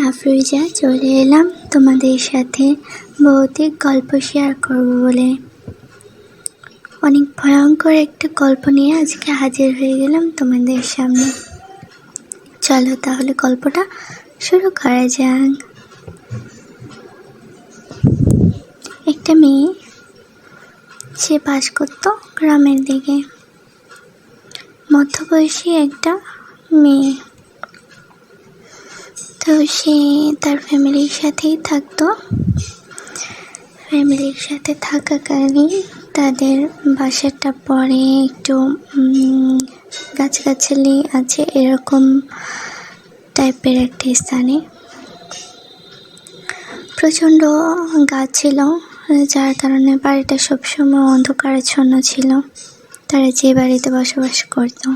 আফরোজা চলে এলাম তোমাদের সাথে ভৌতিক গল্প শেয়ার করব বলে। অনেক ভয়ঙ্কর একটা গল্প নিয়ে আজকে হাজির হয়ে গেলাম তোমাদের সামনে। চলো তাহলে গল্পটা শুরু করা যাক। একটা মেয়ে, সে বাস করতো গ্রামের দিকে। মধ্যবয়সী একটা মেয়ে। তো সে তার ফ্যামিলির সাথেই থাকতো। ফ্যামিলির সাথে থাকাকালীন তাদের বাসাটা পরে একটু গাছগাছালি আছে এরকম টাইপের একটা স্থানে। প্রচণ্ড গাছ ছিল, যার কারণে বাড়িটা সবসময় অন্ধকারাচ্ছন্ন ছিল। তারা যে বাড়িতে বসবাস করতো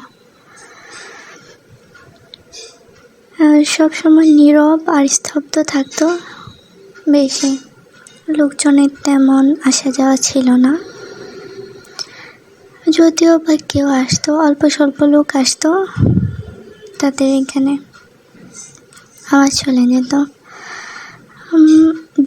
সবসময় নীরব আর স্তব্ধ থাকতো। বেশি লোকজনের তেমন আসা যাওয়া ছিল না, যদিও বা কেউ আসতো, অল্প স্বল্প লোক আসতো, তাদের এখানে আওয়াজ চলে যেত।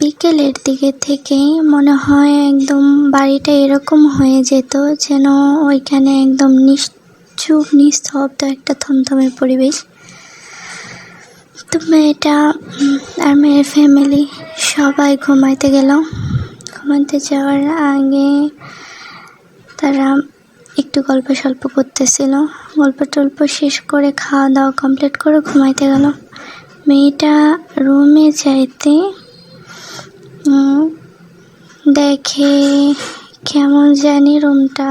বিকেলের দিকে থেকেই মনে হয় একদম বাড়িটা এরকম হয়ে যেত যেন ওইখানে একদম নিশ্চুপ নিস্তব্ধ একটা থমথমে পরিবেশ। তো মেয়েটা আর মেয়ের ফ্যামিলি সবাই ঘুমাইতে গেল। ঘুমাইতে যাওয়ার আগে তারা একটু গল্প সল্প করতেছিল। গল্প টল্প শেষ করে খাওয়া দাওয়া কমপ্লিট করে ঘুমাইতে গেল। মেয়েটা রুমে যাইতে দেখে কেমন জানি রুমটা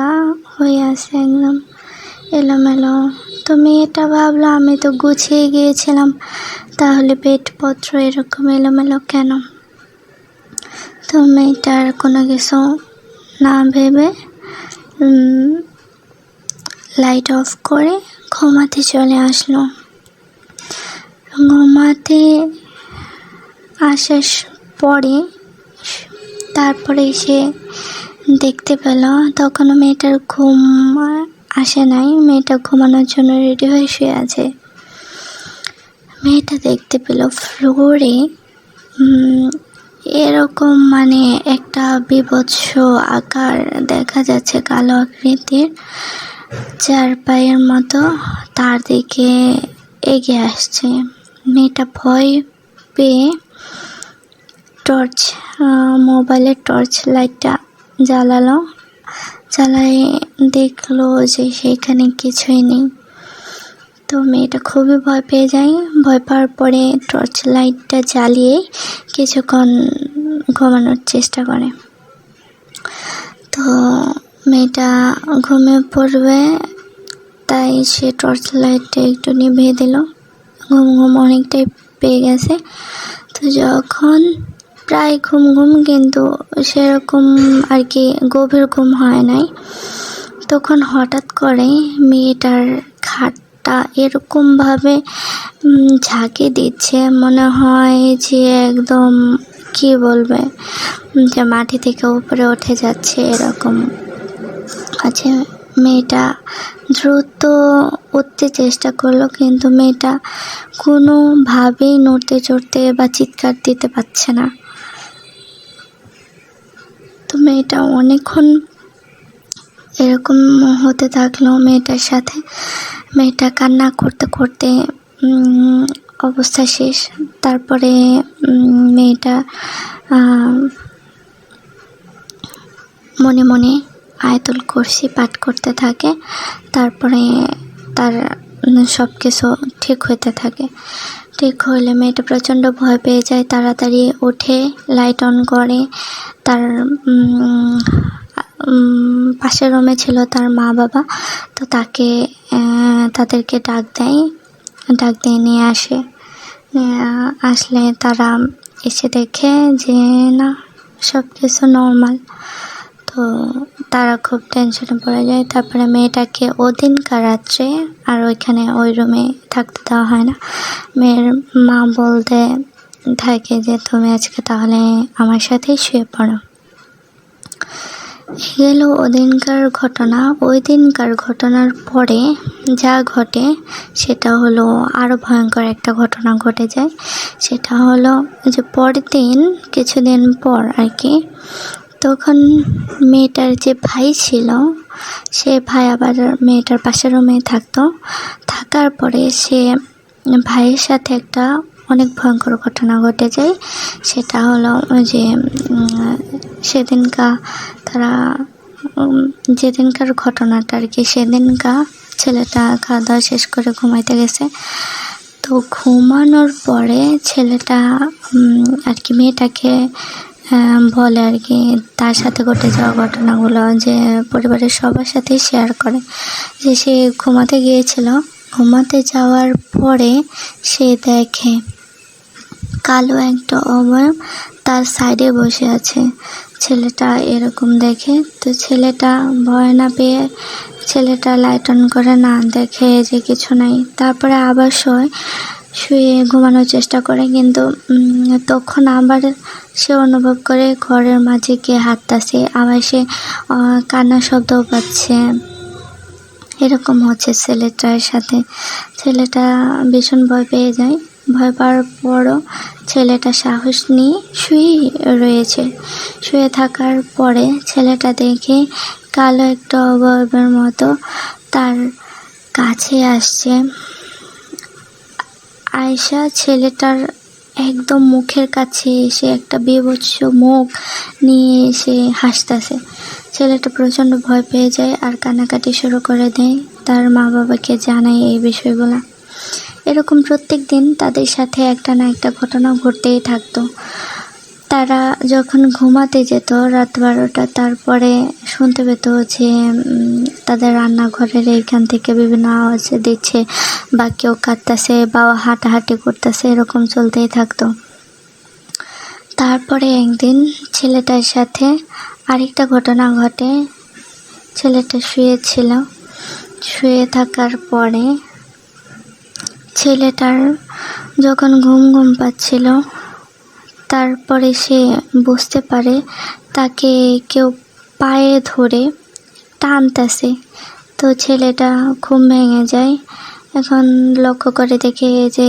হয়ে আছে একদম এলোমেলো। তো মেয়েটা ভাবলো আমি তো গুছিয়ে গিয়েছিলাম, তাহলে বেডপত্র এরকম এলোমেলো কেন? তো মেয়েটার কোনো কিছু না ভেবে লাইট অফ করে ঘুমাতে চলে আসলো। ঘুমাতে আসার পরে তারপরে সে দেখতে পেল তখনও মেয়েটার ঘুম আসে নাই। মেয়েটা ঘুমানোর জন্য রেডি হয়ে শুয়ে আছে। মেয়েটা দেখতে পেল ফ্লোরে এরকম একটা বীভৎস আকার দেখা যাচ্ছে, কালো আকৃতির, চার পায়ের মতো তার দিকে এগিয়ে আসছে। মেয়েটা ভয় পেয়ে মোবাইলের টর্চ লাইটটা জ্বালালো। জ্বালায় দেখলো যে সেখানে কিছুই নেই। তো মেয়েটা খুবই ভয় পেয়ে যায়। ভয় পাওয়ার পরে টর্চ লাইটটা জ্বালিয়ে কিছুক্ষণ ঘুমানোর চেষ্টা করে। তো মেয়েটা ঘুমিয়ে পড়বে, তাই সে টর্চ লাইটটা একটু নিভিয়ে দিল। ঘুম অনেকটাই পেয়ে গেছে। তো যখন প্রায় ঘুম কিন্তু সেরকম আর কি গভীর ঘুম হয় নাই, তখন হঠাৎ করে মেয়েটার খাটটা এরকমভাবে ঝাঁকি দিচ্ছে, মনে হয় যে একদম কি বলবে, যে মাটি থেকে উপরে উঠে যাচ্ছে এরকম আছে। মেয়েটা দ্রুত উঠতে চেষ্টা করলো, কিন্তু মেয়েটা কোনোভাবেই নড়তে চড়তে বা চিৎকার দিতে পারছে না। তো মেয়েটা অনেকক্ষণ এরকম হতে থাকলো মেয়েটার সাথে। মেয়েটা কান্না করতে করতে অবস্থা শেষ। তারপরে মেয়েটা মনে মনে আয়াতুল কুরসি পাঠ করতে থাকে। তারপরে তার সব কিছু ঠিক হতে থাকে। ঠিক হলে মেয়েটা প্রচণ্ড ভয় পেয়ে যায়। তাড়াতাড়ি উঠে লাইট অন করে। তার পাশের রুমে ছিল তার মা বাবা, তো তাদেরকে ডাক দিয়ে নিয়ে আসলে তারা এসে দেখে যে না, সব কিছু নর্মাল। তো তারা খুব টেনশনে পড়ে যায়। তারপরে মেয়েটাকে ওদিনকার রাত্রে আর ওই রুমে থাকতে দেওয়া হয় না। মেয়ের মা বলতে থাকে যে তুমি আজকে তাহলে আমার সাথেই শুয়ে পড়ো। গেল ওদিনকার ঘটনা। ওই দিনকার ঘটনার পরে যা ঘটে সেটা হলো আরও ভয়ঙ্কর একটা ঘটনা ঘটে যায়। সেটা হলো যে পরের দিন কিছুদিন পর আর কি, তখন মেয়েটার যে ভাই ছিল সে ভাই আবার মেয়েটার পাশের রুমে থাকতো। থাকার পরে সে ভাইয়ের সাথে একটা অনেক ভয়ঙ্কর ঘটনা ঘটে যায়। সেটা হলো যে যেদিনকার ঘটনাটা আর কি, সেদিনকার ছেলেটা খাওয়া দাওয়া শেষ করে ঘুমাইতে গেছে। তো ঘুমানোর পরে ছেলেটা আর কি মেয়েটাকে বলে আর কি তার সাথে ঘটে যাওয়া ঘটনাগুলো, যে পরিবারের সবার সাথে শেয়ার করে, যে সে ঘুমাতে গিয়েছিল। ঘুমাতে যাওয়ার পরে সে দেখে কালো একটা অবয়ব তার সাইডে বসে আছে। ছেলেটা এরকম দেখে, তো ছেলেটা ভয় না পেয়ে ছেলেটা লাইট অন করে, না দেখে যে কিছু নাই। তারপরে আবার শুয়ে ঘুমানোর চেষ্টা করে, কিন্তু তখন আবার সে অনুভব করে ঘরের মাঝে কে হাঁটতাছে, আবার সে কান্নার শব্দও পাচ্ছে। এরকম হচ্ছে ছেলেটার সাথে। ছেলেটা ভীষণ ভয় পেয়ে যায়। ভয় পাওয়ার পরও ছেলেটা সাহস নিয়ে রয়েছে। শুয়ে থাকার পরে ছেলেটা দেখে কালো একটা অবয়বের মতো তার কাছে আসছে। আয়শা ছেলেটার একদম মুখের কাছে এসে একটা বীভৎস মুখ নিয়ে এসে হাসতেছে। ছেলেটা প্রচণ্ড ভয় পেয়ে যায় আর কান্নাকাটি শুরু করে দেয়। তার মা বাবাকে জানায় এই বিষয়গুলো। এরকম প্রত্যেক দিন তাদের সাথে একটা না একটা ঘটনা ঘটতেই থাকতো। তারা যখন ঘুমাতে যেত রাত 12টা, তারপরে শুনতে পেত যে তাদের রান্নাঘরের এইখান থেকে বিভিন্ন আওয়াজ দিচ্ছে, বা কেউ কাঁদতেছে বা হাঁটাহাঁটি করতেছে, এরকম চলতেই থাকতো। তারপরে একদিন ছেলেটার সাথে আরেকটা ঘটনা ঘটে। ছেলেটা শুয়ে থাকার পরে ছেলেটার যখন ঘুম পাচ্ছিল, তারপরে সে বুঝতে পারে তাকে কেউ পায়ে ধরে টানতেছে। তো ছেলেটা ঘুম ভেঙে যায়। এখন লক্ষ্য করে দেখে যে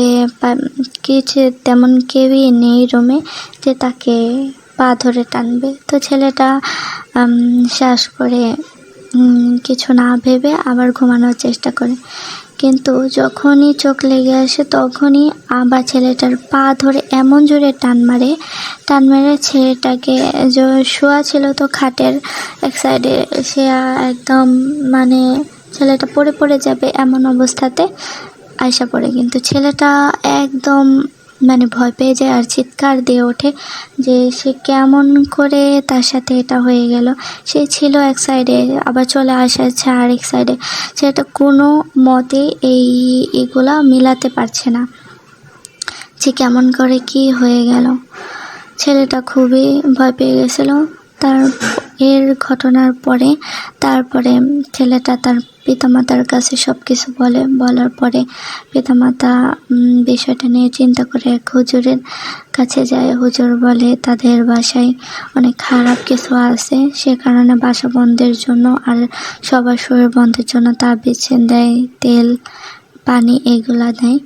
কিছু তেমন কেউই নেই রুমে যে তাকে পা ধরে টানবে। তো ছেলেটা শ্বাস করে কিছু না ভেবে আবার ঘুমানোর চেষ্টা করে, কিন্তু যখনই চোখ লেগে আসে তখনই আবার ছেলেটার পা ধরে এমন জোরে টান মেরে ছেলেটাকে শোয়া ছিল তো খাটের এক সাইডে, সে একদম মানে ছেলেটা পড়ে যাবে এমন অবস্থাতে আয়শা পড়ে। কিন্তু ছেলেটা একদম মানে ভয় পেয়ে যায় আর চিৎকার দিয়ে ওঠে যে সে কেমন করে তার সাথে এটা হয়ে গেল। সে ছিল এক সাইডে, আবার চলে আসছে আরেক সাইডে। সেটা কোনো মতে এইগুলা মিলাতে পারছে না যে কেমন করে কি হয়ে গেল। ছেলেটা খুবই ভয় পেয়ে গেছিলো। এর ঘটনার পরে তারপরে ছেলেটা তার পিতামাতার কাছে সব কিছু বলার পরে পিতামাতা বিষয়টা নিয়ে চিন্তা করে এক হুজুরের কাছে যায়। হুজুর বলে তাদের বাসায় অনেক খারাপ কিছু আছে, সে কারণে বাসা বন্ধের জন্য আর সবার শরীর বন্ধের জন্য তাবিজ দেয়, তেল পানি এগুলা দেয়।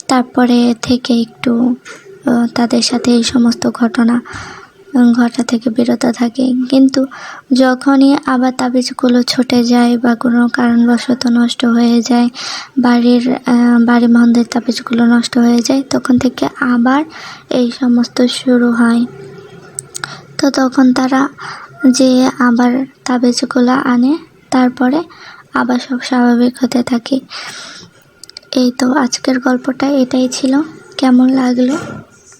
তারপরে থেকে একটু তাদের সাথে এই সমস্ত ঘটনা ঘটা থেকে বিরত থাকে। কিন্তু যখনই আবার তাবিজগুলো ছুটে যায় বা কোনো কারণবশত নষ্ট হয়ে যায়, বাড়ি বন্ধের তাবিজগুলো নষ্ট হয়ে যায়, তখন থেকে আবার এই সমস্ত শুরু হয়। তো তখন তারা যে আবার তাবিজগুলো আনে, তারপরে আবার সব স্বাভাবিক হতে থাকে। এই তো আজকের গল্পটা এটাই ছিল। কেমন লাগলো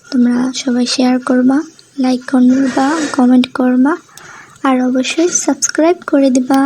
তোমরা সবাই শেয়ার করবা, লাইক করবা, কমেন্ট করবা, আর অবশ্যই সাবস্ক্রাইব করে দিবা।